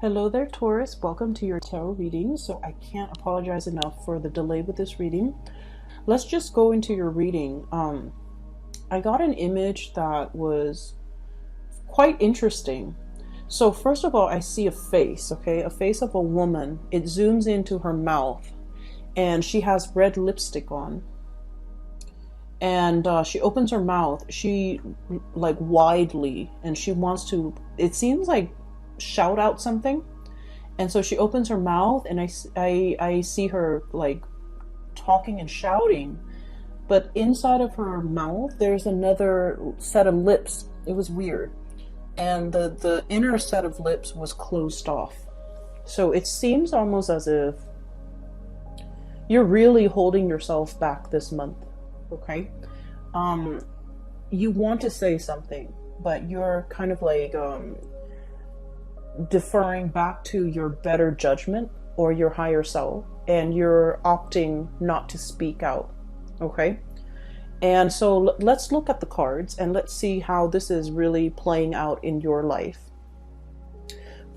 Hello there, Taurus. Welcome to your tarot reading. So I can't apologize enough for the delay with this reading. Let's just go into your reading. I got an image that was quite interesting. So first of all, I see a face, okay? A face of a woman. It zooms into her mouth and she has red lipstick on. And she opens her mouth, she like widely, and she wants to, it seems like shout out something. And so she opens her mouth and I see her like talking and shouting, but inside of her mouth there's another set of lips. It was weird, and the inner set of lips was closed off. So it seems almost as if you're really holding yourself back this month. Okay, you want to say something, but you're kind of like deferring back to your better judgment or your higher self, and you're opting not to speak out. Okay, and so let's look at the cards and let's see how this is really playing out in your life.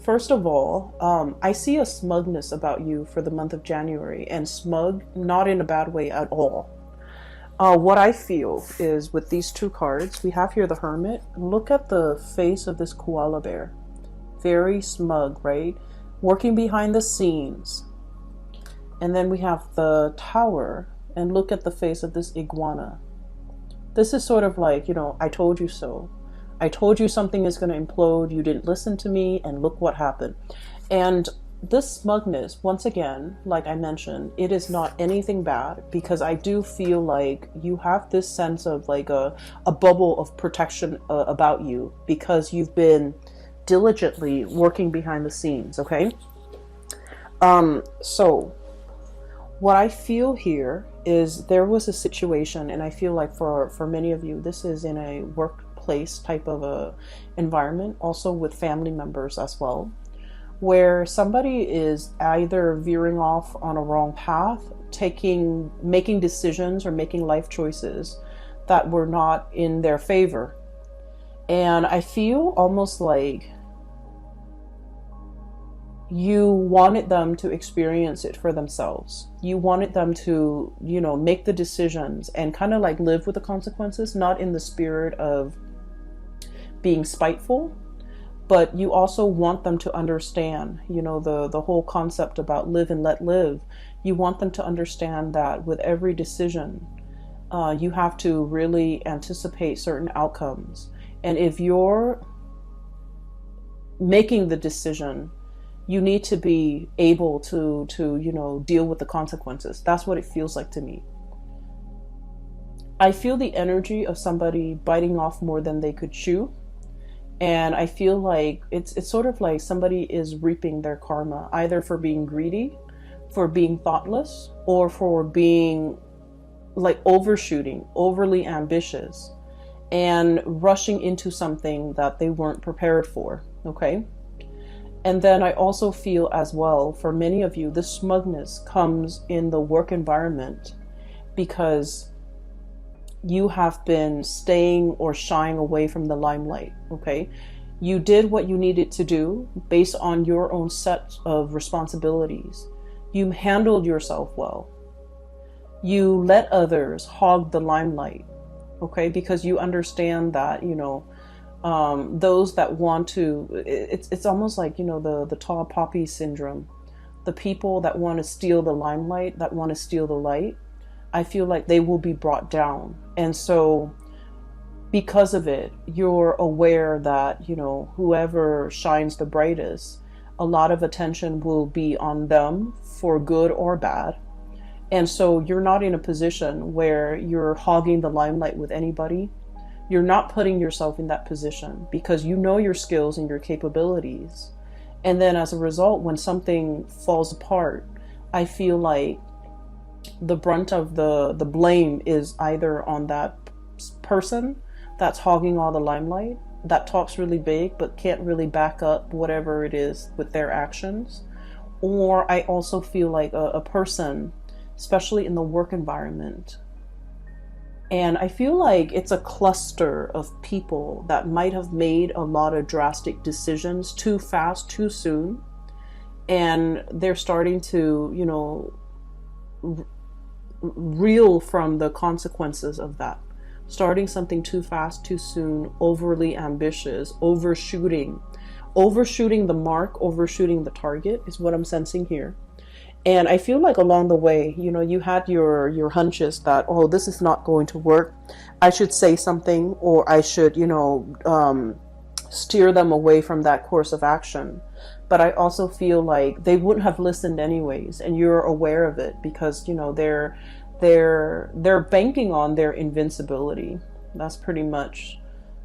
First of all, I see a smugness about you for the month of January, and smug not in a bad way at all. What I feel is with these two cards, we have here the Hermit. Look at the face of this koala bear. Very smug, right? Working behind the scenes. And then we have the Tower, and look at the face of this iguana. This is sort of like, I told you so. I told you something is going to implode. You didn't listen to me, and look what happened. And this smugness, once again, like I mentioned, it is not anything bad, because I do feel like you have this sense of like a bubble of protection about you, because you've been diligently working behind the scenes. Okay, so what I feel here is there was a situation, and I feel like for many of you this is in a workplace type of a environment, also with family members as well, where somebody is either veering off on a wrong path, making decisions or making life choices that were not in their favor. And I feel almost like you wanted them to experience it for themselves. You wanted them to, make the decisions and kind of like live with the consequences, not in the spirit of being spiteful, but you also want them to understand, the whole concept about live and let live. You want them to understand that with every decision, you have to really anticipate certain outcomes. And if you're making the decision, you need to be able to deal with the consequences. That's what it feels like to me. I feel the energy of somebody biting off more than they could chew. And I feel like it's sort of like somebody is reaping their karma, either for being greedy, for being thoughtless, or for being like overshooting, overly ambitious, and rushing into something that they weren't prepared for. Okay. And then I also feel as well, for many of you, this smugness comes in the work environment because you have been staying or shying away from the limelight. Okay, you did what you needed to do based on your own set of responsibilities. You handled yourself well. You let others hog the limelight. Okay, because you understand that those that want to, it's almost like the tall poppy syndrome. The people that want to steal the limelight, that want to steal the light, I feel like they will be brought down. And so because of it, you're aware that, whoever shines the brightest, a lot of attention will be on them for good or bad. And so you're not in a position where you're hogging the limelight with anybody. You're not putting yourself in that position because you know your skills and your capabilities. And then as a result, when something falls apart, I feel like the brunt of the blame is either on that person that's hogging all the limelight, that talks really big but can't really back up whatever it is with their actions. Or I also feel like a person, especially in the work environment, and I feel like it's a cluster of people that might have made a lot of drastic decisions too fast, too soon. and they're starting to, you know, reel from the consequences of that. Starting something too fast, too soon, overly ambitious, overshooting the mark, overshooting the target is what I'm sensing here. And I feel like along the way, you know, you had your hunches that, oh, this is not going to work. I should say something, or I should, you know, steer them away from that course of action. But I also feel like they wouldn't have listened anyways, and you're aware of it because, you know, they're banking on their invincibility. That's pretty much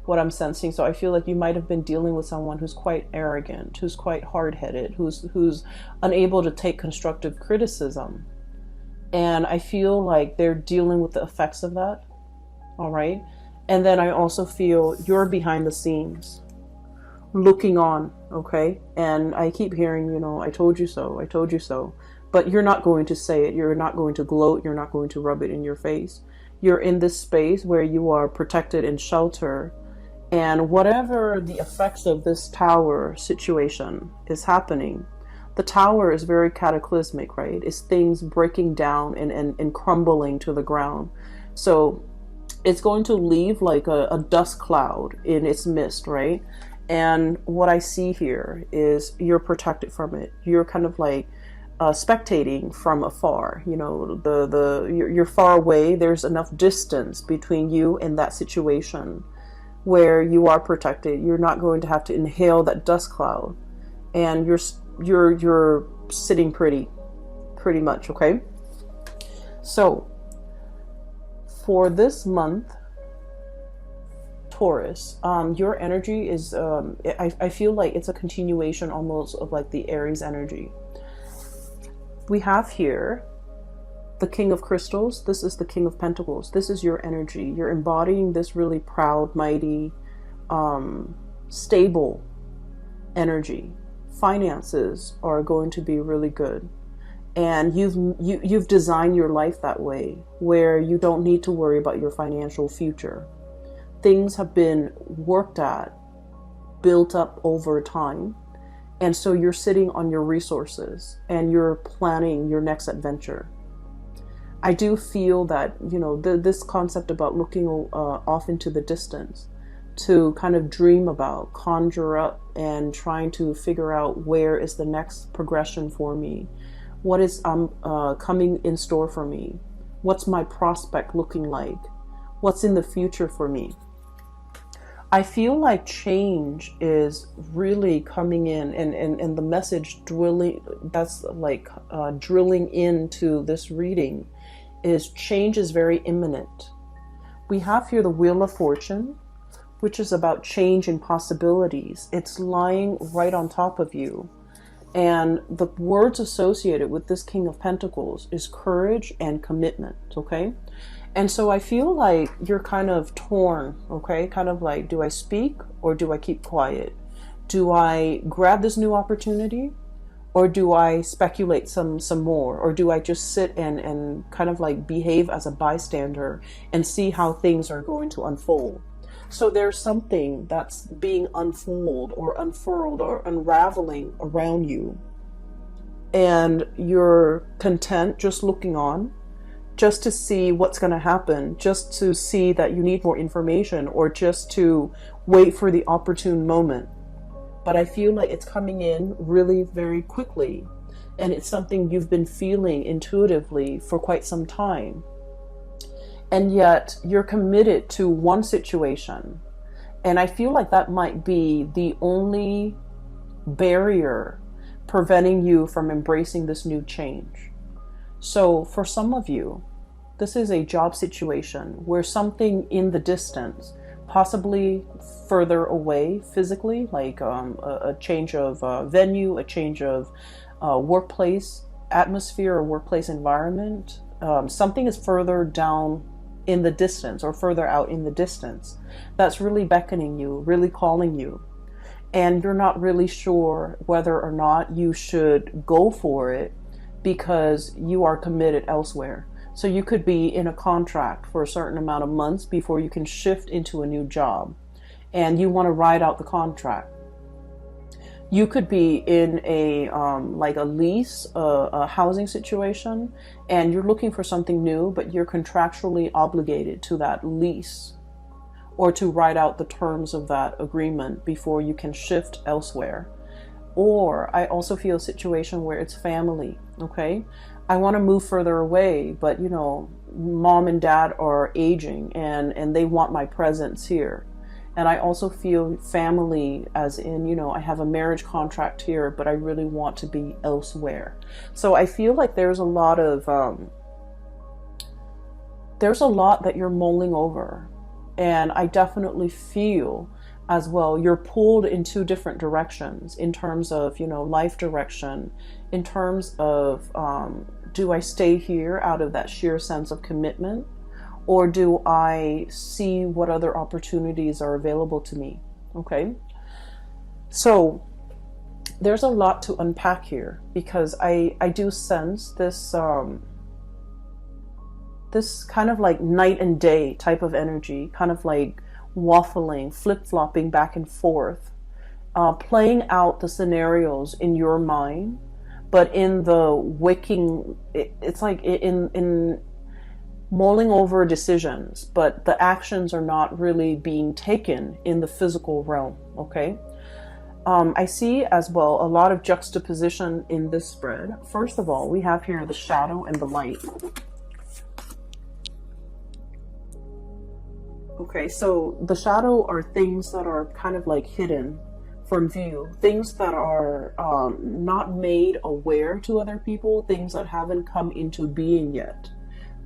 what I'm sensing. So I feel like you might have been dealing with someone who's quite arrogant, who's quite hard-headed, who's unable to take constructive criticism. And I feel like they're dealing with the effects of that. All right. And then I also feel you're behind the scenes looking on. Okay. And I keep hearing, you know, I told you so, I told you so. But you're not going to say it. You're not going to gloat. You're not going to rub it in your face. You're in this space where you are protected and sheltered. And whatever the effects of this tower situation is happening, the tower is very cataclysmic, right? It's things breaking down and crumbling to the ground. So it's going to leave like a dust cloud in its midst, right? And what I see here is you're protected from it. You're kind of like spectating from afar. You know, you're far away. There's enough distance between you and that situation where you are protected. You're not going to have to inhale that dust cloud, and you're sitting pretty much. Okay. So for this month, Taurus, your energy is I feel like it's a continuation almost of like the Aries energy. We have here the King of Crystals. This is the King of Pentacles. This is your energy. You're embodying this really proud, mighty, stable energy. Finances are going to be really good. And you've designed your life that way, where you don't need to worry about your financial future. Things have been worked at, built up over time. And so you're sitting on your resources and you're planning your next adventure. I do feel that, you know, this concept about looking off into the distance to kind of dream about, conjure up, and trying to figure out where is the next progression for me. What is coming in store for me? What's my prospect looking like? What's in the future for me? I feel like change is really coming in, and the message drilling into this reading is change is very imminent. We have here the Wheel of Fortune, which is about change and possibilities. It's lying right on top of you. And the words associated with this King of Pentacles is courage and commitment, okay? And so I feel like you're kind of torn, okay? Kind of like, do I speak or do I keep quiet? Do I grab this new opportunity or do I speculate some more? Or do I just sit and kind of like behave as a bystander and see how things are going to unfold? So there's something that's being unfolded or unfurled or unraveling around you. And you're content just looking on, just to see what's going to happen, just to see that you need more information, or just to wait for the opportune moment. But I feel like it's coming in really very quickly, and it's something you've been feeling intuitively for quite some time. And yet you're committed to one situation. And I feel like that might be the only barrier preventing you from embracing this new change. So for some of you, this is a job situation where something in the distance, possibly further away physically, like a change of venue, a change of workplace atmosphere or workplace environment, something is further down in the distance or further out in the distance that's really beckoning you, really calling you. And you're not really sure whether or not you should go for it because you are committed elsewhere. So you could be in a contract for a certain amount of months before you can shift into a new job, and you want to ride out the contract. You could be in a like a lease, a housing situation, and you're looking for something new, but you're contractually obligated to that lease or to write out the terms of that agreement before you can shift elsewhere. Or I also feel a situation where it's family, okay? I want to move further away, but you know, mom and dad are aging and they want my presence here. And I also feel family as in, you know, I have a marriage contract here, but I really want to be elsewhere. So I feel like there's a lot that you're mulling over. And I definitely feel as well, you're pulled in two different directions in terms of, you know, life direction, in terms of, do I stay here out of that sheer sense of commitment? Or do I see what other opportunities are available to me? Okay. So there's a lot to unpack here because I do sense this, this kind of like night and day type of energy, kind of like waffling, flip-flopping back and forth, playing out the scenarios in your mind, but in the waking, it's like in mulling over decisions, but the actions are not really being taken in the physical realm, okay? I see as well a lot of juxtaposition in this spread. First of all, we have here the shadow and the light. Okay, so the shadow are things that are kind of like hidden from view, things that are not made aware to other people, things that haven't come into being yet.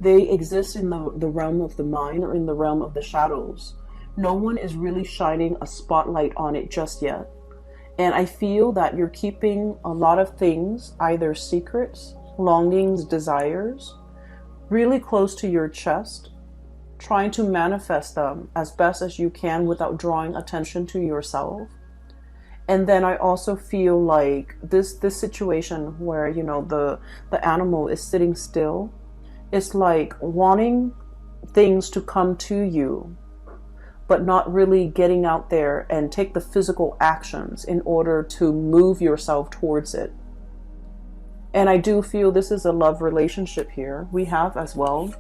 They exist in the realm of the mind or in the realm of the shadows. No one is really shining a spotlight on it just yet. And I feel that you're keeping a lot of things, either secrets, longings, desires, really close to your chest, trying to manifest them as best as you can without drawing attention to yourself. And then I also feel like this situation where, you know, the animal is sitting still, it's like wanting things to come to you, but not really getting out there and take the physical actions in order to move yourself towards it. And I do feel this is a love relationship here. We have as well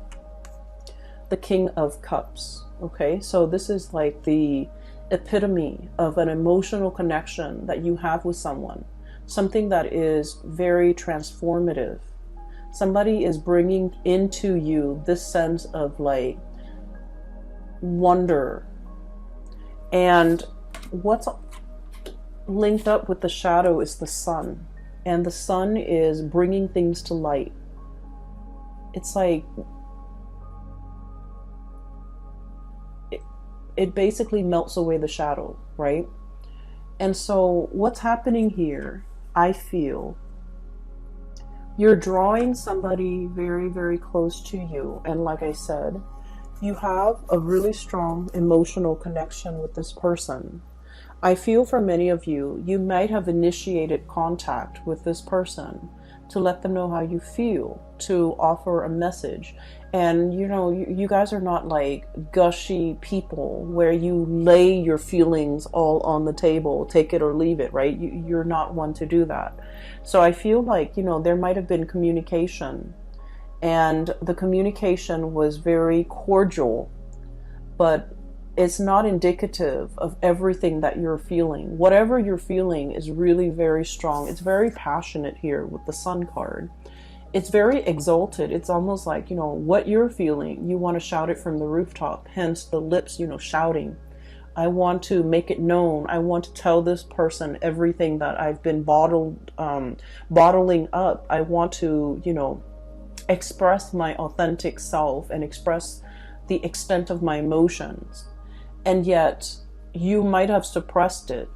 the King of Cups. Okay, so this is like the epitome of an emotional connection that you have with someone, something that is very transformative. Somebody is bringing into you this sense of like wonder. And what's linked up with the shadow is the sun. And the sun is bringing things to light. It's like it basically melts away the shadow, right? And so what's happening here, I feel, you're drawing somebody very, very close to you. And like I said, you have a really strong emotional connection with this person. I feel for many of you, you might have initiated contact with this person to let them know how you feel, to offer a message. And you know, you guys are not like gushy people where you lay your feelings all on the table, take it or leave it, right? You're not one to do that. So I feel like, you know, there might have been communication, and the communication was very cordial, but it's not indicative of everything that you're feeling. Whatever you're feeling is really very strong. It's very passionate here with the Sun card. It's very exalted. It's almost like, you know, what you're feeling, you want to shout it from the rooftop, hence the lips, you know, shouting. I want to make it known. I want to tell this person everything that I've been bottling up. I want to, you know, express my authentic self and express the extent of my emotions. And yet you might have suppressed it.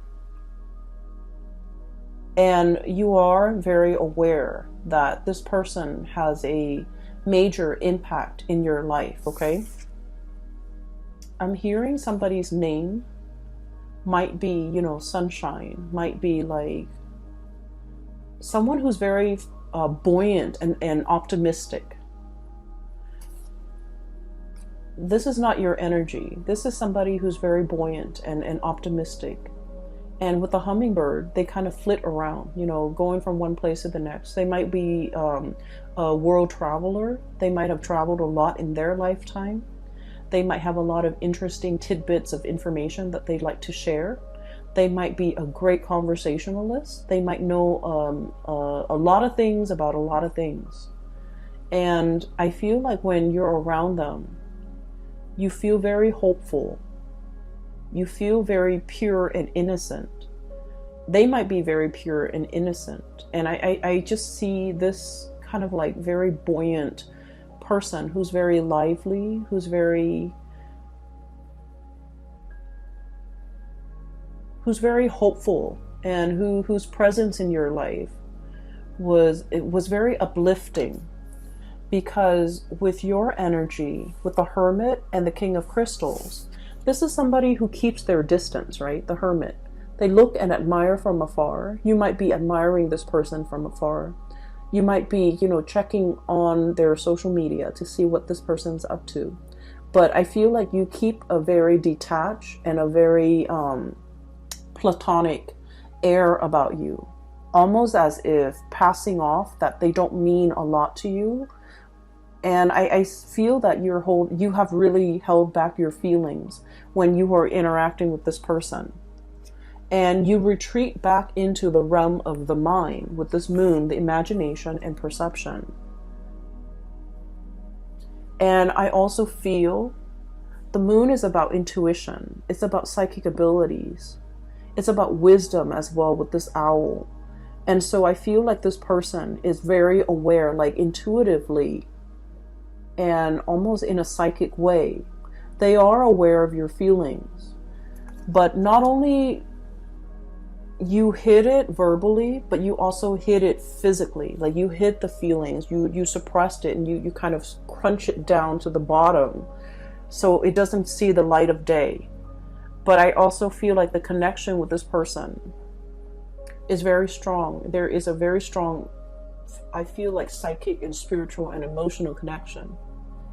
And you are very aware that this person has a major impact in your life, okay? I'm hearing somebody's name might be, you know, sunshine, might be like someone who's very buoyant and optimistic. This is not your energy. This is somebody who's very buoyant and optimistic. And with the hummingbird, they kind of flit around, you know, going from one place to the next. They might be a world traveler. They might have traveled a lot in their lifetime. They might have a lot of interesting tidbits of information that they'd like to share. They might be a great conversationalist. They might know a lot of things about a lot of things. And I feel like when you're around them, you feel very hopeful. You feel very pure and innocent. They might be very pure and innocent. And I just see this kind of like very buoyant person who's very lively, who's very hopeful, and whose presence in your life was very uplifting. Because with your energy, with the Hermit and the King of Crystals, this is somebody who keeps their distance, right? The Hermit. They look and admire from afar. You might be admiring this person from afar. You might be, you know, checking on their social media to see what this person's up to. But I feel like you keep a very detached and a very platonic air about you. Almost as if passing off that they don't mean a lot to you. And I feel that you have really held back your feelings when you are interacting with this person. And you retreat back into the realm of the mind with this moon, the imagination and perception. And I also feel the moon is about intuition. It's about psychic abilities. It's about wisdom as well with this owl. And so I feel like this person is very aware, like intuitively, and almost in a psychic way. They are aware of your feelings. But not only you hid it verbally, but you also hid it physically. Like you hid the feelings, you suppressed it, and you kind of crunch it down to the bottom so it doesn't see the light of day. But I also feel like the connection with this person is very strong. There is a very strong, I feel like, psychic and spiritual and emotional connection.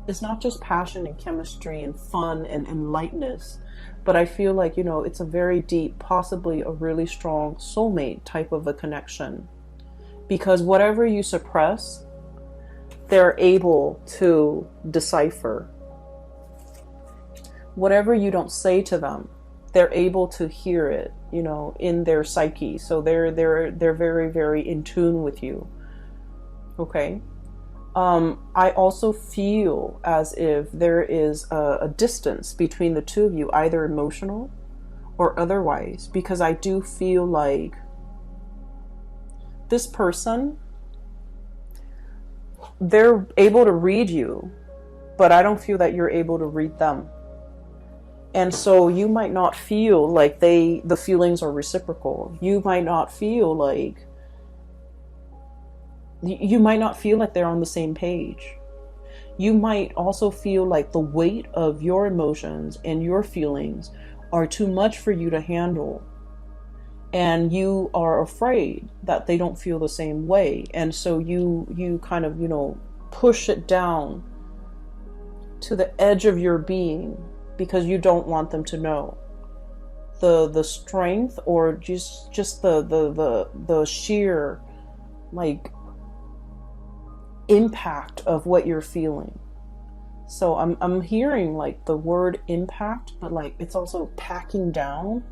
It's not just passion and chemistry and fun and lightness, but I feel like, you know, it's a very deep, possibly a really strong soulmate type of a connection. Because whatever you suppress, they're able to decipher. Whatever you don't say to them, they're able to hear it, you know, in their psyche. So they're very, very in tune with you. Okay. I also feel as if there is a distance between the two of you, either emotional or otherwise, because I do feel like this person, they're able to read you, but I don't feel that you're able to read them. And so you might not feel like the feelings are reciprocal. You might not feel like they're on the same page. You might also feel like the weight of your emotions and your feelings are too much for you to handle. And you are afraid that they don't feel the same way. And so you kind of, you know, push it down to the edge of your being because you don't want them to know the strength or just the sheer, like, impact of what you're feeling. So I'm hearing like the word impact, but like it's also packing down,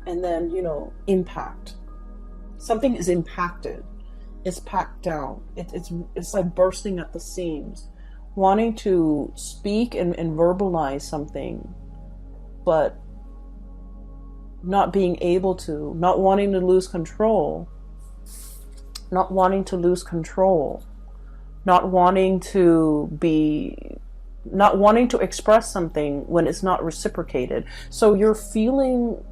and then, you know, impact. Something is impacted. It's packed down. It's like bursting at the seams, wanting to speak and verbalize something, but not being able to, not wanting to lose control, not wanting to express something when it's not reciprocated. So you're feeling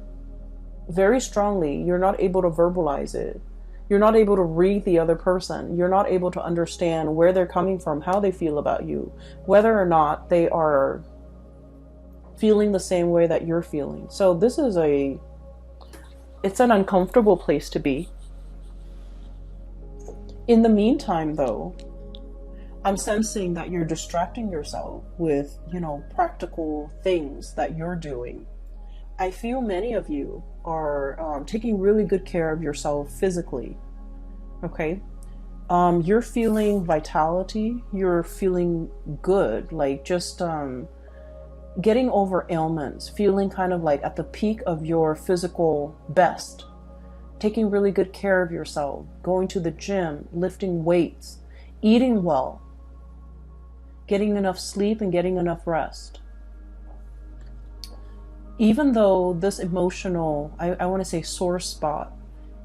very strongly, you're not able to verbalize it. You're not able to read the other person. You're not able to understand where they're coming from, how they feel about you, whether or not they are feeling the same way that you're feeling. So this is it's an uncomfortable place to be. In the meantime, though, I'm sensing that you're distracting yourself with, you know, practical things that you're doing. I feel many of you are taking really good care of yourself physically. Okay. You're feeling vitality. You're feeling good. Like just getting over ailments, feeling kind of like at the peak of your physical best, taking really good care of yourself, going to the gym, lifting weights, eating well, getting enough sleep and getting enough rest. Even though this emotional, I want to say sore spot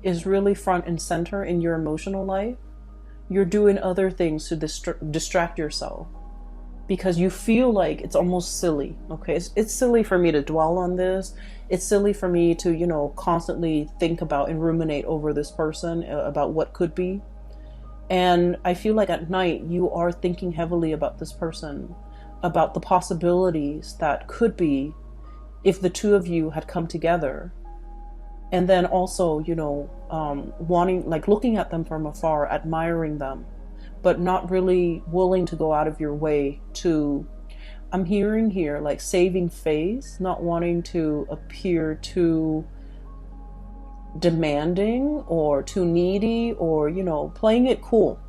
is really front and center in your emotional life, you're doing other things to distract yourself because you feel like it's almost silly. Okay, it's silly for me to dwell on this. It's silly for me to, you know, constantly think about and ruminate over this person, about what could be. And I feel like at night you are thinking heavily about this person, about the possibilities that could be if the two of you had come together. And then also, you know, wanting, like looking at them from afar, admiring them, but not really willing to go out of your way to, I'm hearing here, like saving face, not wanting to appear too demanding or too needy, or, you know, playing it cool.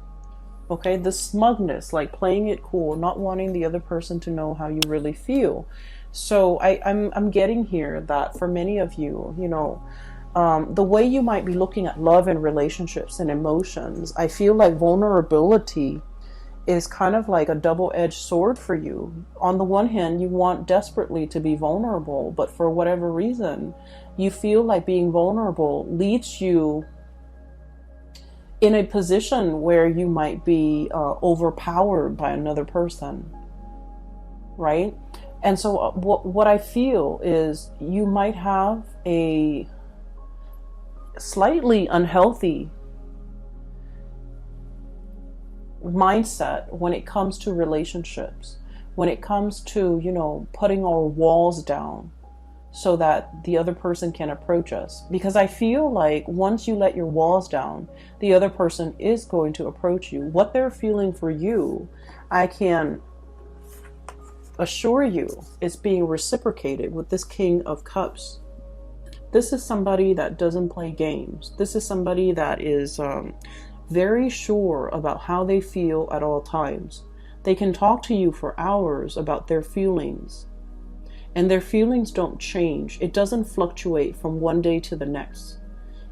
Okay, the smugness, like playing it cool, not wanting the other person to know how you really feel. So I'm getting here that for many of you, you know, the way you might be looking at love and relationships and emotions, I feel like vulnerability is kind of like a double-edged sword for you. On the one hand, you want desperately to be vulnerable, but for whatever reason, you feel like being vulnerable leads you in a position where you might be overpowered by another person, right? And so what I feel is you might have a slightly unhealthy mindset when it comes to relationships, when it comes to, you know, putting our walls down so that the other person can approach us. Because I feel like once you let your walls down, the other person is going to approach you. What they're feeling for you, I can assure you, is being reciprocated with this King of Cups. This is somebody that doesn't play games. This is somebody that is very sure about how they feel at all times. They can talk to you for hours about their feelings, and their feelings don't change. It doesn't fluctuate from one day to the next.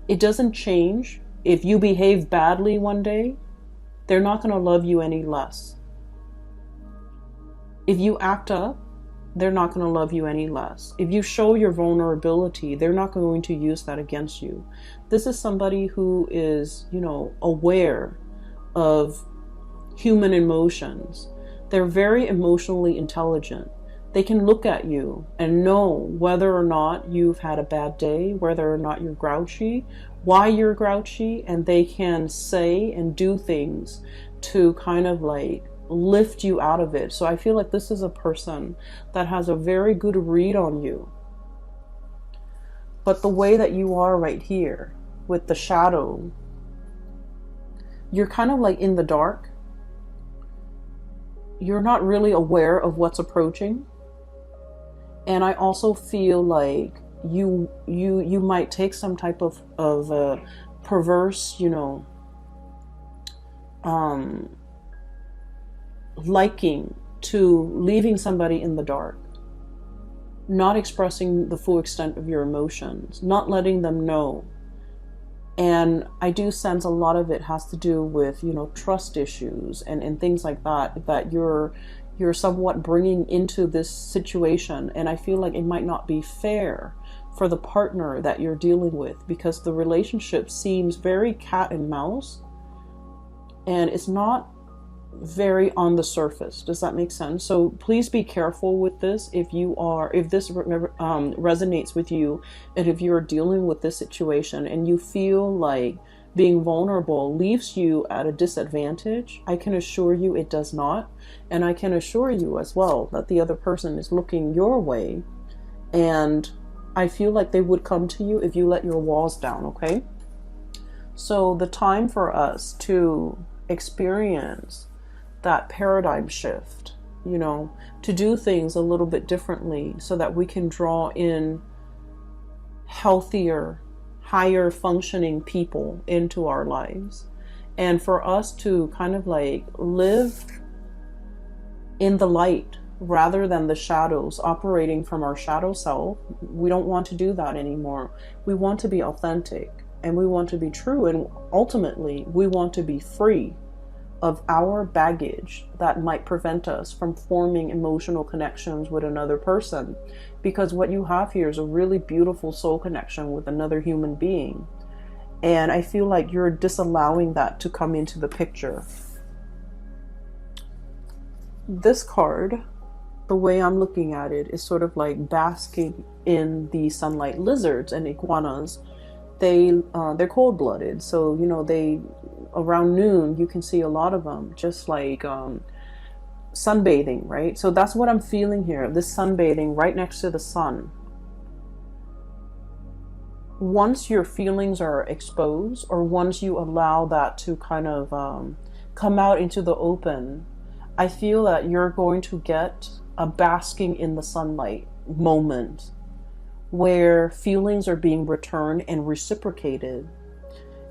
It doesn't change. If you behave badly one day, they're not going to love you any less. If you act up, they're not going to love you any less. If you show your vulnerability, they're not going to use that against you. This is somebody who is, you know, aware of human emotions. They're very emotionally intelligent. They can look at you and know whether or not you've had a bad day, whether or not you're grouchy, why you're grouchy, and they can say and do things to kind of like lift you out of it. So I feel like this is a person that has a very good read on you. But the way that you are right here with the shadow, you're kind of like in the dark. You're not really aware of what's approaching. And I also feel like you might take some type of perverse, you know, liking to leaving somebody in the dark, not expressing the full extent of your emotions, not letting them know. And I do sense a lot of it has to do with, you know, trust issues and things like that, that you're somewhat bringing into this situation. And I feel like it might not be fair for the partner that you're dealing with, because the relationship seems very cat and mouse, and it's not very on the surface. Does that make sense? So please be careful with this. If this resonates with you, and if you're dealing with this situation and you feel like being vulnerable leaves you at a disadvantage, I can assure you it does not. And I can assure you as well that the other person is looking your way, and I feel like they would come to you if you let your walls down. Okay, so the time for us to experience that paradigm shift, you know, to do things a little bit differently so that we can draw in healthier, higher functioning people into our lives. And for us to kind of like live in the light rather than the shadows, operating from our shadow self, we don't want to do that anymore. We want to be authentic and we want to be true. And ultimately, we want to be free of our baggage that might prevent us from forming emotional connections with another person. Because what you have here is a really beautiful soul connection with another human being. And I feel like you're disallowing that to come into the picture. This card, the way I'm looking at it, is sort of like basking in the sunlight. Lizards and iguanas, they're cold-blooded. So, you know, around noon, you can see a lot of them just like sunbathing, right? So that's what I'm feeling here, this sunbathing right next to the sun. Once your feelings are exposed, or once you allow that to kind of come out into the open, I feel that you're going to get a basking in the sunlight moment where feelings are being returned and reciprocated.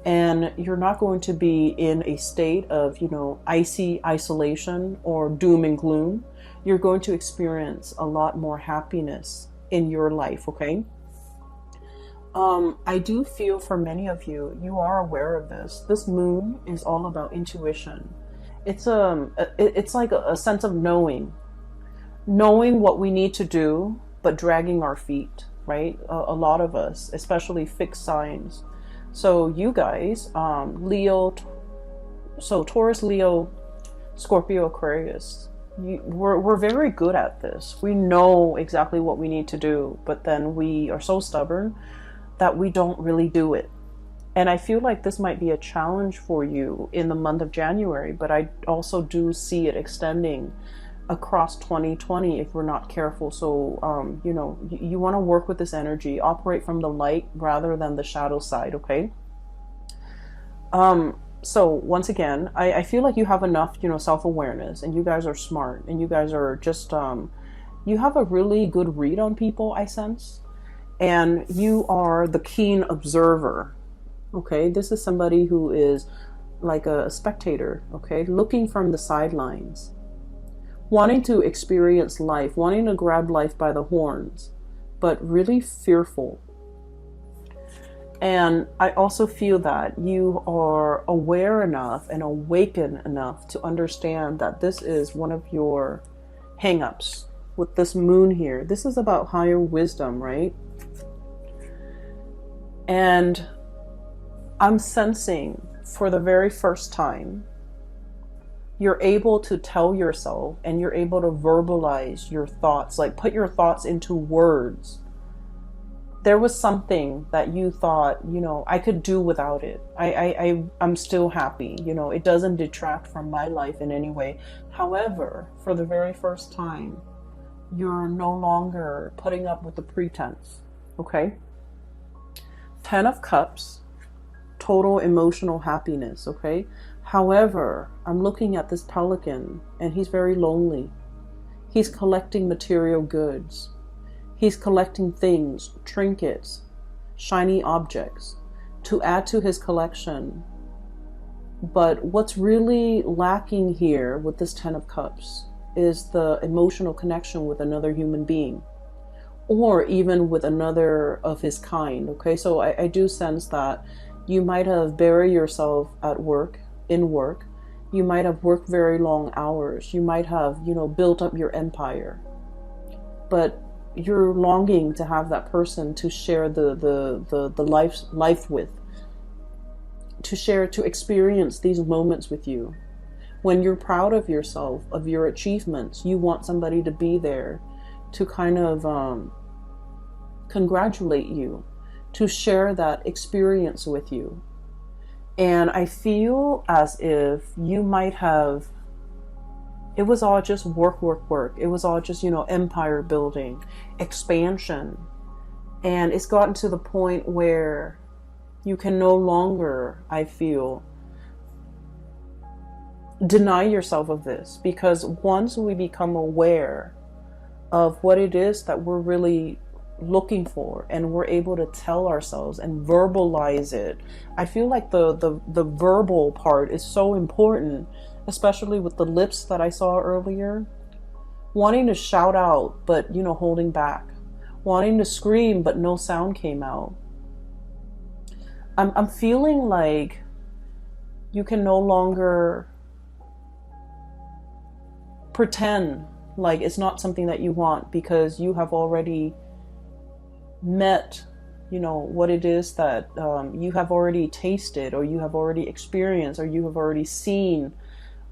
And you're not going to be in a state of, you know, icy isolation or doom and gloom. You're going to experience a lot more happiness in your life, okay? I do feel for many of you, you are aware of this. This moon is all about intuition. It's like a sense of knowing what we need to do, but dragging our feet, right? A lot of us, especially fixed signs. So you guys, Leo, so Taurus, Leo, Scorpio, Aquarius, we're very good at this. We know exactly what we need to do, but then we are so stubborn that we don't really do it. And I feel like this might be a challenge for you in the month of January, but I also do see it extending across 2020 if we're not careful. So, you know, you want to work with this energy, operate from the light rather than the shadow side, okay? So once again, I feel like you have enough, you know, self-awareness, and you guys are smart, and you guys are just, you have a really good read on people, I sense, and you are the keen observer, okay? This is somebody who is like a spectator, okay? Looking from the sidelines, wanting to experience life, wanting to grab life by the horns, but really fearful. And I also feel that you are aware enough and awakened enough to understand that this is one of your hang-ups with this moon here. This is about higher wisdom, right? And I'm sensing for the very first time, you're able to tell yourself and you're able to verbalize your thoughts, like put your thoughts into words. There was something that you thought, you know, I could do without it. I'm still happy. You know, it doesn't detract from my life in any way. However, for the very first time, you're no longer putting up with the pretense. Okay? 10 of Cups, total emotional happiness. Okay? However, I'm looking at this pelican and he's very lonely. He's collecting material goods. He's collecting things, trinkets, shiny objects to add to his collection. But what's really lacking here with this 10 of Cups is the emotional connection with another human being, or even with another of his kind. Okay, so I do sense that you might have buried yourself at work, in work. You might have worked very long hours. You might have, you know, built up your empire. But you're longing to have that person to share the life with, to experience these moments with you. When you're proud of yourself, of your achievements, you want somebody to be there to kind of congratulate you, to share that experience with you. And I feel as if you might have, it was all just work. It was all just, you know, empire building, expansion. And it's gotten to the point where you can no longer, I feel, deny yourself of this. Because once we become aware of what it is that we're really looking for, and we're able to tell ourselves and verbalize it. I feel like the verbal part is so important, especially with the lips that I saw earlier. Wanting to shout out, but, you know, holding back. Wanting to scream, but no sound came out. I'm feeling like you can no longer pretend like it's not something that you want, because you have already met, you know, what it is that you have already tasted, or you have already experienced, or you have already seen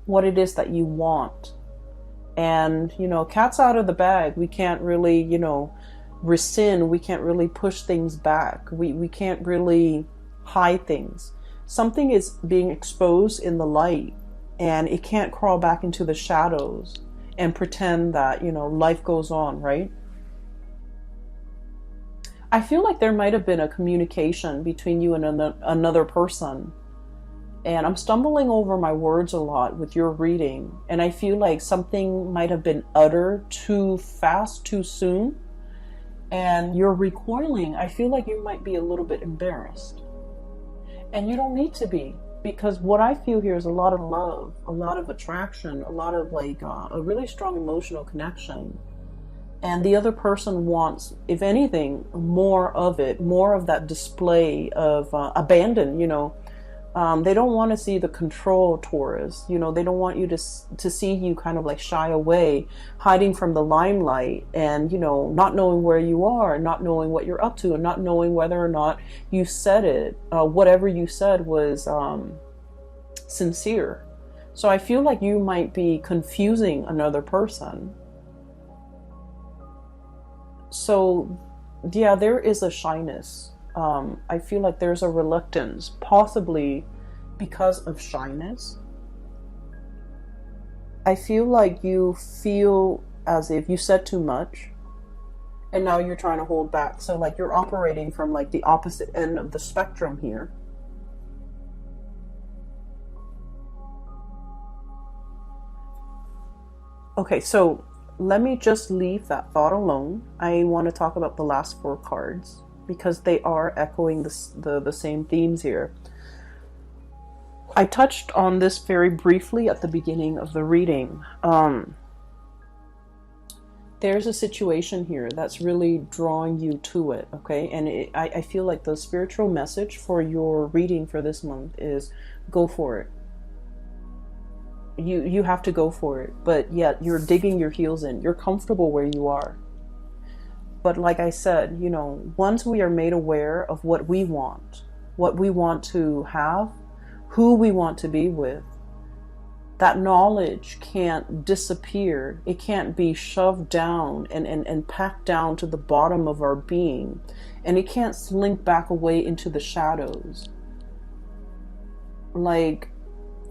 what it is that you want. And, you know, cat's out of the bag. We can't really, you know, rescind. We can't really push things back. We can't really hide things. Something is being exposed in the light, and it can't crawl back into the shadows and pretend that, you know, life goes on, right? I feel like there might have been a communication between you and another person. And I'm stumbling over my words a lot with your reading. And I feel like something might have been uttered too fast, too soon. And you're recoiling. I feel like you might be a little bit embarrassed. And you don't need to be. Because what I feel here is a lot of love, a lot of attraction, a lot of like a really strong emotional connection. And the other person wants, if anything, more of it, more of that display of abandon, you know. They don't want to see the control Taurus, you know. They don't want you to see you kind of like shy away, hiding from the limelight, and, you know, not knowing where you are, not knowing what you're up to, and not knowing whether or not you said it, whatever you said was sincere. So I feel like you might be confusing another person. So yeah, there is a shyness. I feel like there's a reluctance, possibly because of shyness. I feel like you feel as if you said too much, and now you're trying to hold back. So like you're operating from like the opposite end of the spectrum here. Okay, so let me just leave that thought alone. I want to talk about the last 4 cards, because they are echoing the same themes here. I touched on this very briefly at the beginning of the reading. There's a situation here that's really drawing you to it, okay? And I feel like the spiritual message for your reading for this month is go for it. You have to go for it, but yet you're digging your heels in. You're comfortable where you are. But like I said, you know, once we are made aware of what we want to have, who we want to be with, that knowledge can't disappear. It can't be shoved down and packed down to the bottom of our being. And it can't slink back away into the shadows. Like,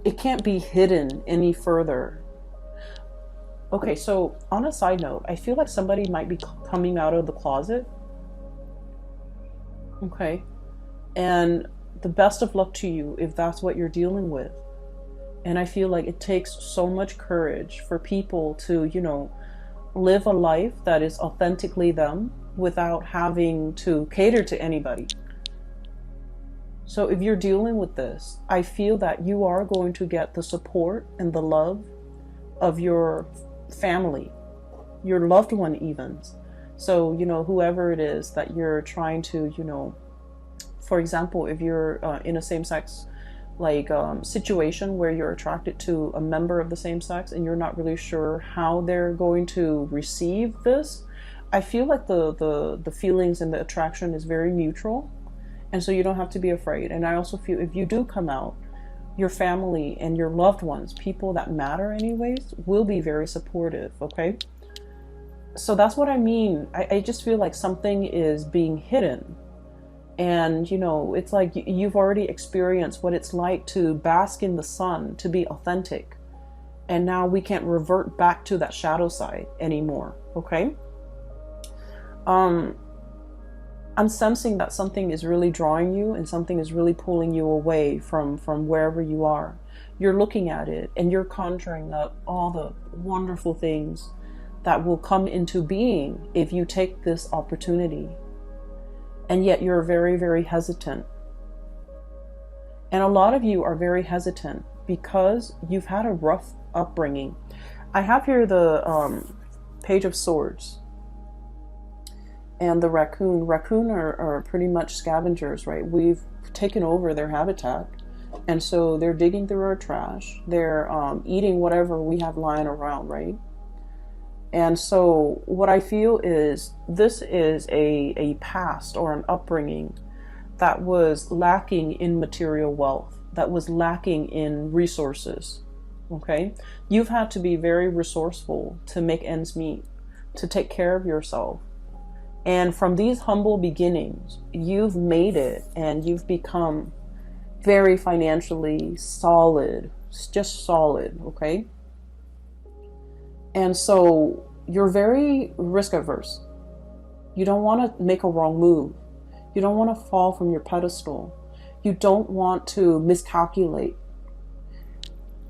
it can't be hidden any further. Okay, so on a side note, I feel like somebody might be coming out of the closet. Okay. And the best of luck to you if that's what you're dealing with. And I feel like it takes so much courage for people to, you know, live a life that is authentically them without having to cater to anybody. So if you're dealing with this, I feel that you are going to get the support and the love of your family, your loved one even. So, you know, whoever it is that you're trying to, you know, for example, if you're in a same-sex like situation where you're attracted to a member of the same sex and you're not really sure how they're going to receive this, I feel like the feelings and the attraction is very mutual. And so you don't have to be afraid. And I also feel if you do come out, your family and your loved ones, people that matter anyways, will be very supportive, okay? So that's what I mean. I just feel like something is being hidden. And, you know, it's like you've already experienced what it's like to bask in the sun, to be authentic. And now we can't revert back to that shadow side anymore, okay? I'm sensing that something is really drawing you and something is really pulling you away from wherever you are. You're looking at it and you're conjuring up all the wonderful things that will come into being if you take this opportunity. And yet you're very, very hesitant. And a lot of you are very hesitant because you've had a rough upbringing. I have here the Page of Swords and the raccoon. Raccoon are pretty much scavengers, right? We've taken over their habitat. And so they're digging through our trash. They're eating whatever we have lying around, right? And so what I feel is this is a past or an upbringing that was lacking in material wealth, that was lacking in resources, okay? You've had to be very resourceful to make ends meet, to take care of yourself. And from these humble beginnings, you've made it and you've become very financially solid, just solid, okay? And so you're very risk averse. You don't want to make a wrong move. You don't want to fall from your pedestal. You don't want to miscalculate.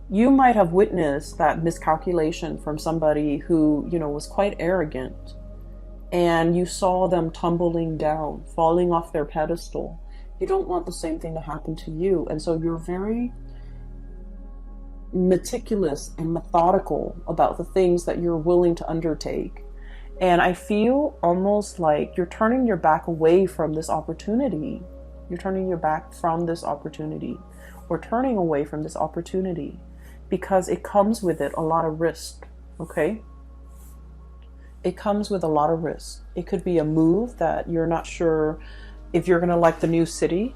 You might have witnessed that miscalculation from somebody who, was quite arrogant, and you saw them tumbling down, falling off their pedestal. You don't want the same thing to happen to you. And so you're very meticulous and methodical about the things that you're willing to undertake. And I feel almost like you're turning your back away from this opportunity. You're turning your back from this opportunity, or turning away from this opportunity, because it comes with it a lot of risk, okay? It comes with a lot of risk. It could be a move that you're not sure if you're going to like the new city.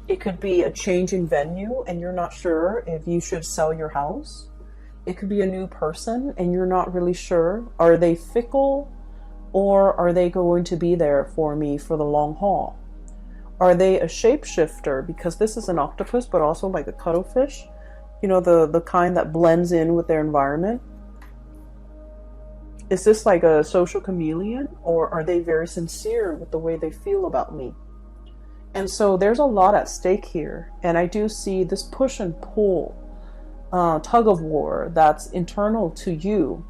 It could be a change in venue and you're not sure if you should sell your house. It could be a new person and you're not really sure. Are they fickle, or are they going to be there for me for the long haul? Are they a shapeshifter? Because this is an octopus, but also like a cuttlefish. The kind that blends in with their environment. Is this like a social chameleon, or are they very sincere with the way they feel about me? And so there's a lot at stake here. And I do see this push and pull, tug of war that's internal to you.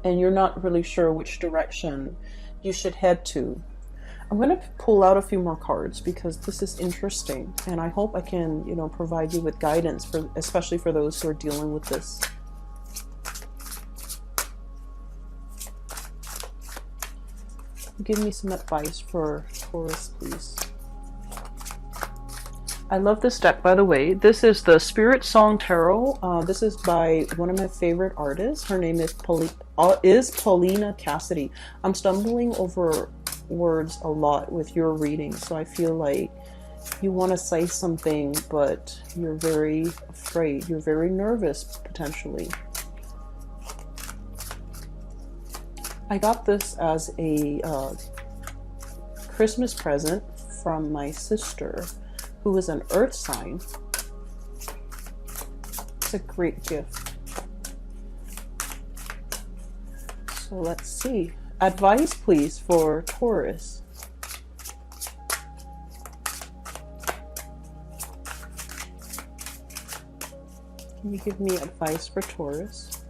And you're not really sure which direction you should head to. I'm going to pull out a few more cards because this is interesting. And I hope I can, provide you with guidance, especially for those who are dealing with this. Give me some advice for Taurus, please. I love this deck, by the way. This is the Spirit Song Tarot. This is by one of my favorite artists. Her name is Paulina Cassidy. I'm stumbling over words a lot with your reading, so I feel like you want to say something, but you're very afraid. You're very nervous, potentially. I got this as a Christmas present from my sister, who is an earth sign. It's a great gift. So let's see. Advice, please, for Taurus. Can you give me advice for Taurus?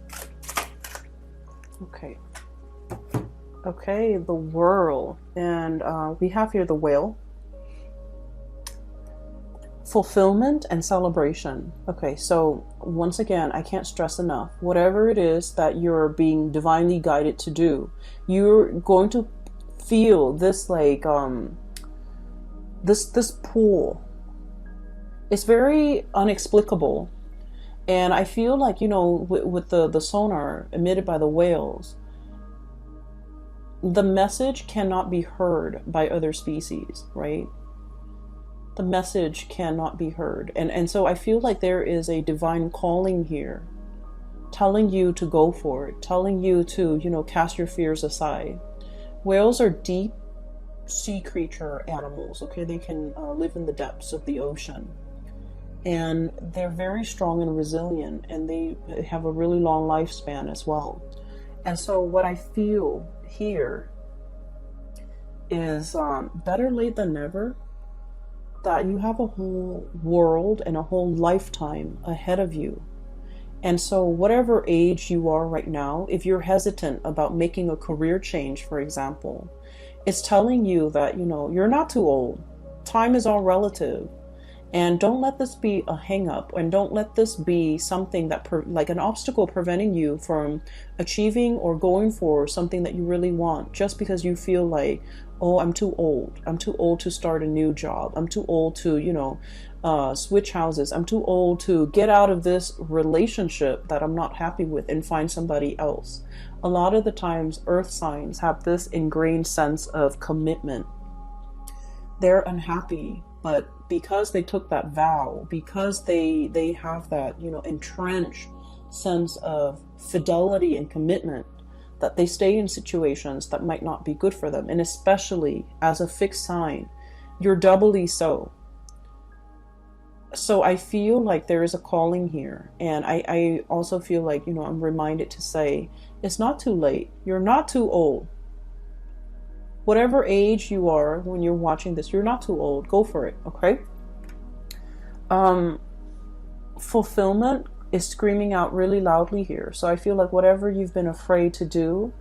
Okay. Okay, the World. And we have here the Whale. Fulfillment and celebration. Okay, so once again, I can't stress enough, whatever it is that you're being divinely guided to do, you're going to feel this like this pull. It's very inexplicable. And I feel like, with the sonar emitted by the whales, the message cannot be heard by other species, right? The message cannot be heard. And so I feel like there is a divine calling here, telling you to go for it, telling you to, cast your fears aside. Whales are deep sea creature animals, okay? They can live in the depths of the ocean. And they're very strong and resilient, and they have a really long lifespan as well. And so what I feel here is better late than never, that you have a whole world and a whole lifetime ahead of you. And so whatever age you are right now, if you're hesitant about making a career change, for example, it's telling you that, you're not too old. Time is all relative. And don't let this be a hang up, and don't let this be something that like an obstacle preventing you from achieving or going for something that you really want, just because you feel like, oh, I'm too old. I'm too old to start a new job. I'm too old to, switch houses. I'm too old to get out of this relationship that I'm not happy with and find somebody else. A lot of the times, earth signs have this ingrained sense of commitment. They're unhappy, but because they took that vow, because they have that, entrenched sense of fidelity and commitment, that they stay in situations that might not be good for them. And especially as a fixed sign, you're doubly so. So I feel like there is a calling here. And I also feel like, I'm reminded to say, it's not too late. You're not too old. Whatever age you are when you're watching this, you're not too old. Go for it, okay? Fulfillment is screaming out really loudly here. So I feel like whatever you've been afraid to do,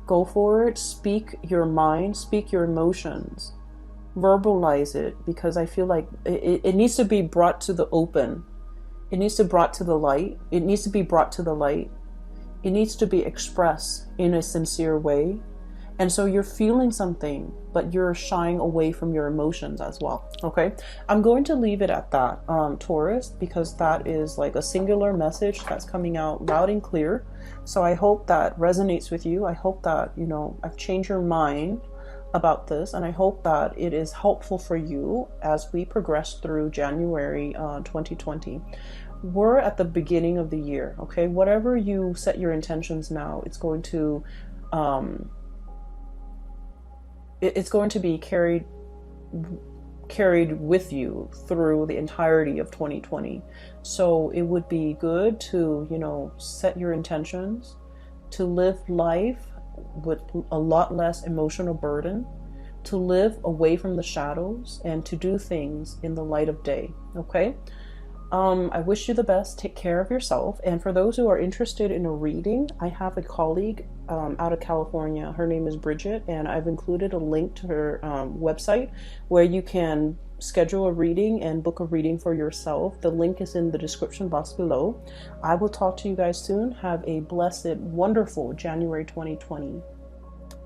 go for it. Speak your mind, speak your emotions, verbalize it, because I feel like it needs to be brought to the open. It needs to be brought to the light. It needs to be brought to the light. It needs to be expressed in a sincere way. And so you're feeling something, but you're shying away from your emotions as well. Okay, I'm going to leave it at that, Taurus, because that is like a singular message that's coming out loud and clear. So I hope that resonates with you. I hope that, I've changed your mind about this, and I hope that it is helpful for you as we progress through January 2020. We're at the beginning of the year. Okay, whatever you set your intentions now, it's going to be carried with you through the entirety of 2020. So it would be good to, set your intentions, to live life with a lot less emotional burden, to live away from the shadows, and to do things in the light of day. Okay? I wish you the best. Take care of yourself. And for those who are interested in a reading, I have a colleague out of California. Her name is Bridget, and I've included a link to her website where you can schedule a reading and book a reading for yourself. The link is in the description box below. I will talk to you guys soon. Have a blessed, wonderful January 2020.